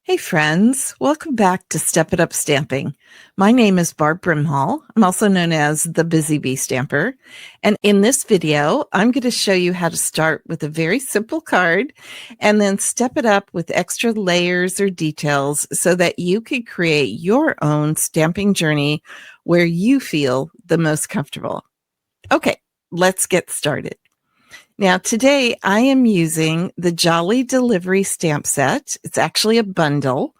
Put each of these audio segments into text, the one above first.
Hey friends, welcome back to Step It Up Stamping. My name is 𝗏𝗏. I'm also known as the Busy Bee Stamper. And in this video, I'm going to show you how to start with a very simple card and then step it up with extra layers or details so that you can create your own stamping journey where you feel the most comfortable. Okay, let's get started. Now, today I am using the Jolly Delivery stamp set. It's actually a bundle,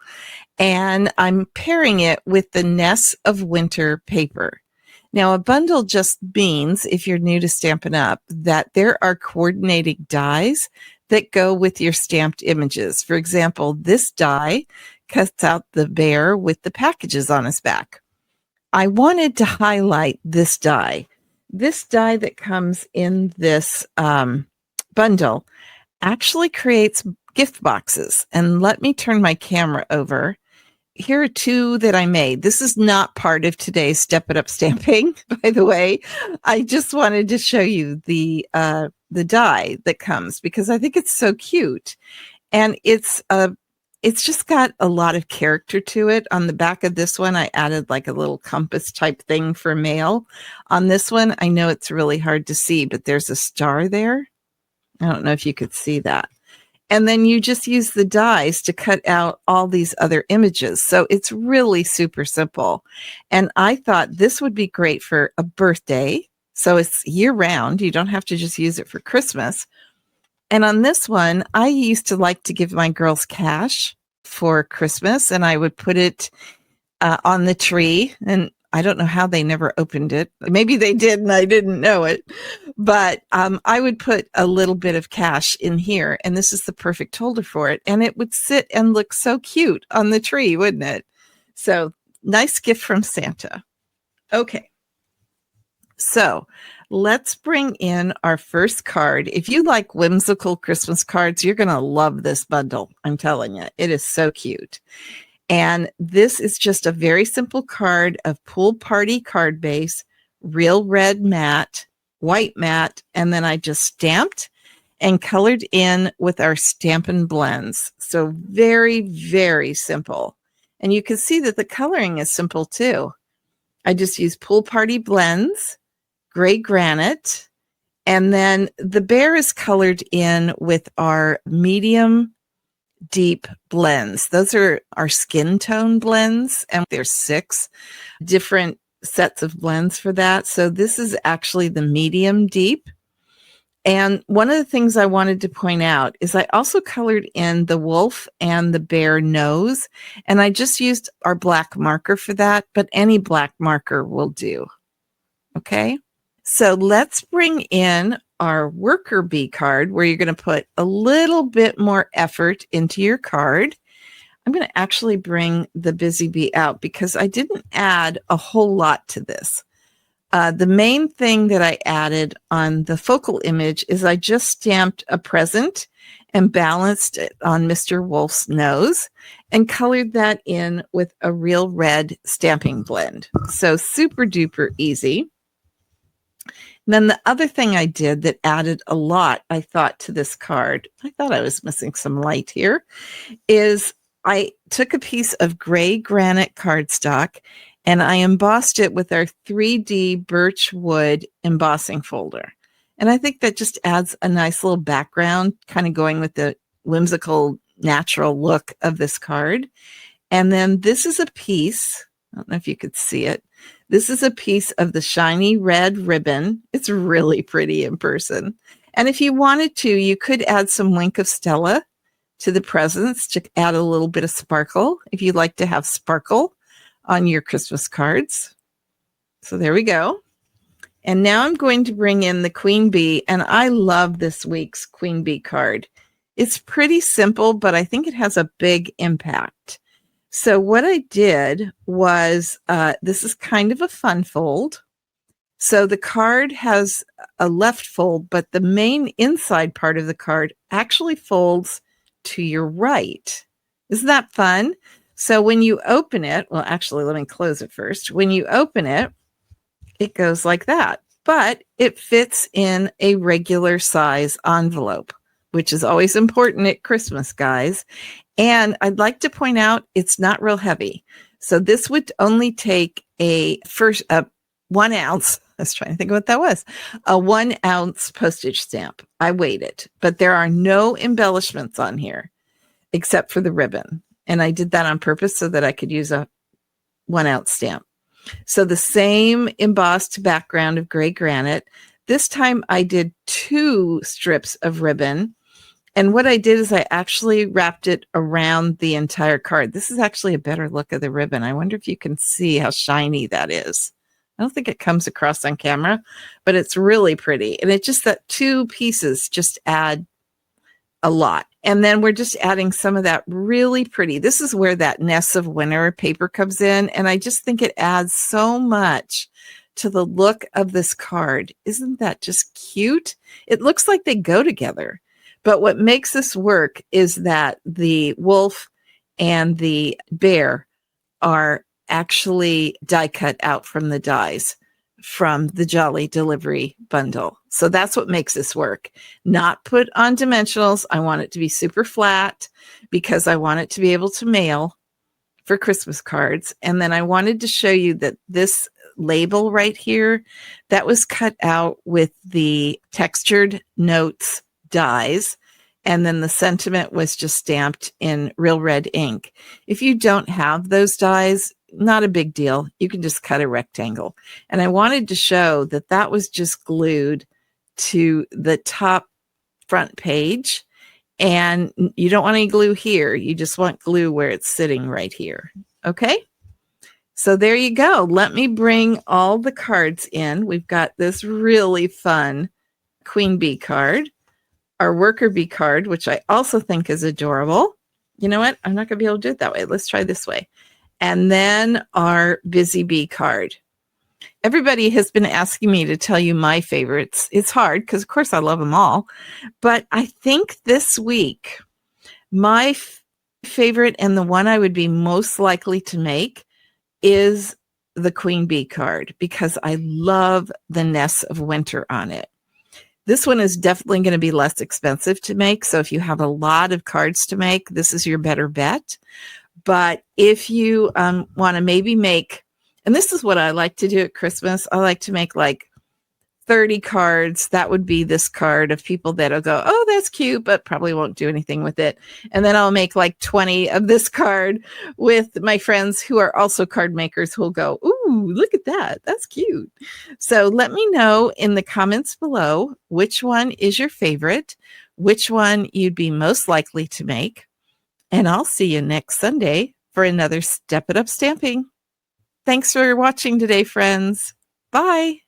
and I'm pairing it with the Ness of Winter paper. Now, a bundle just means, if you're new to Stampin' Up, that there are coordinating dies that go with your stamped images. For example, this die cuts out the bear with the packages on his back. I wanted to highlight this die. This die that comes in this bundle actually creates gift boxes. And let me turn my camera over. Here are two that I made. This is not part of today's Step It Up Stamping, by the way. I just wanted to show you the die that comes because I think it's so cute. And it's just got a lot of character to it. On the back of this one, I added like a little compass type thing for mail. On this one, I know it's really hard to see, but there's a star there. I don't know if you could see that. And then you just use the dies to cut out all these other images. So it's really super simple. And I thought this would be great for a birthday. So it's year round. You don't have to just use it for Christmas. And on this one, I used to like to give my girls cash for Christmas, and I would put it on the tree. And I don't know how they never opened it. Maybe they did and I didn't know it. But I would put a little bit of cash in here, and this is the perfect holder for it. And it would sit and look so cute on the tree, wouldn't it? So nice gift from Santa. Okay. So let's bring in our first card. If you like whimsical Christmas cards, you're going to love this bundle. I'm telling you, it is so cute. And this is just a very simple card of Pool Party card base, real red matte, white matte, and then I just stamped and colored in with our Stampin' Blends. So very, very simple. And you can see that the coloring is simple too. I just use Pool Party blends, gray granite, and then the bear is colored in with our medium deep blends. Those are our skin tone blends, and there's 6 different sets of blends for that. So this is actually the medium deep. And one of the things I wanted to point out is I also colored in the wolf and the bear nose, and I just used our black marker for that, but any black marker will do. Okay. So let's bring in our worker bee card, where you're going to put a little bit more effort into your card. I'm going to actually bring the Busy Bee out because I didn't add a whole lot to this. The main thing that I added on the focal image is I just stamped a present and balanced it on Mr. Wolf's nose and colored that in with a real red stamping blend. So super duper easy. And then the other thing I did that added a lot, I thought, to this card, I thought I was missing some light here, is I took a piece of gray granite cardstock and I embossed it with our 3D birch wood embossing folder. And I think that just adds a nice little background, kind of going with the whimsical, natural look of this card. And then this is a piece, I don't know if you could see it. This is a piece of the shiny red ribbon. It's really pretty in person. And if you wanted to, you could add some Wink of Stella to the presents to add a little bit of sparkle, if you'd like to have sparkle on your Christmas cards. So there we go. And now I'm going to bring in the Queen Bee, and I love this week's Queen Bee card. It's pretty simple, but I think it has a big impact. So what I did was, this is kind of a fun fold. So the card has a left fold, but the main inside part of the card actually folds to your right. Isn't that fun? So when you open it, well, actually, let me close it first. When you open it, it goes like that, but it fits in a regular size envelope, which is always important at Christmas, guys. And I'd like to point out it's not real heavy. So this would only take a 1 ounce. I was trying to think of what that was. A 1 ounce postage stamp. I weighed it, but there are no embellishments on here except for the ribbon. And I did that on purpose so that I could use a 1 ounce stamp. So the same embossed background of gray granite. This time I did 2 strips of ribbon. And what I did is I actually wrapped it around the entire card. This is actually a better look of the ribbon. I wonder if you can see how shiny that is. I don't think it comes across on camera, but it's really pretty. And it's just that 2 pieces just add a lot. And then we're just adding some of that really pretty. This is where that 𝗡𝗠cie𝗿𝗲 paper comes in. And I just think it adds so much to the look of this card. Isn't that just cute? It looks like they go together. But what makes this work is that the wolf and the bear are actually die cut out from the dies from the Jolly Delivery bundle. So that's what makes this work. Not put on dimensionals. I want it to be super flat because I want it to be able to mail for Christmas cards. And then I wanted to show you that this label right here, that was cut out with the textured notes dies. And then the sentiment was just stamped in real red ink. If you don't have those dies, not a big deal. You can just cut a rectangle. And I wanted to show that that was just glued to the top front page. And you don't want any glue here. You just want glue where it's sitting right here. Okay? So there you go. Let me bring all the cards in. We've got this really fun Queen Bee card. Our worker bee card, which I also think is adorable. You know what? I'm not going to be able to do it that way. Let's try this way. And then our busy bee card. Everybody has been asking me to tell you my favorites. It's hard because, of course, I love them all. But I think this week, my favorite and the one I would be most likely to make is the Queen Bee card because I love the 𝗡𝗠cie𝗿𝗲 on it. This one is definitely going to be less expensive to make. So if you have a lot of cards to make, this is your better bet. But if you want to maybe make, and this is what I like to do at Christmas, I like to make like 30 cards. That would be this card of people that'll go, oh, that's cute, but probably won't do anything with it. And then I'll make like 20 of this card with my friends who are also card makers who'll go, ooh, look at that. That's cute. So let me know in the comments below which one is your favorite, which one you'd be most likely to make. And I'll see you next Sunday for another Step It Up Stamping. Thanks for watching today, friends. Bye.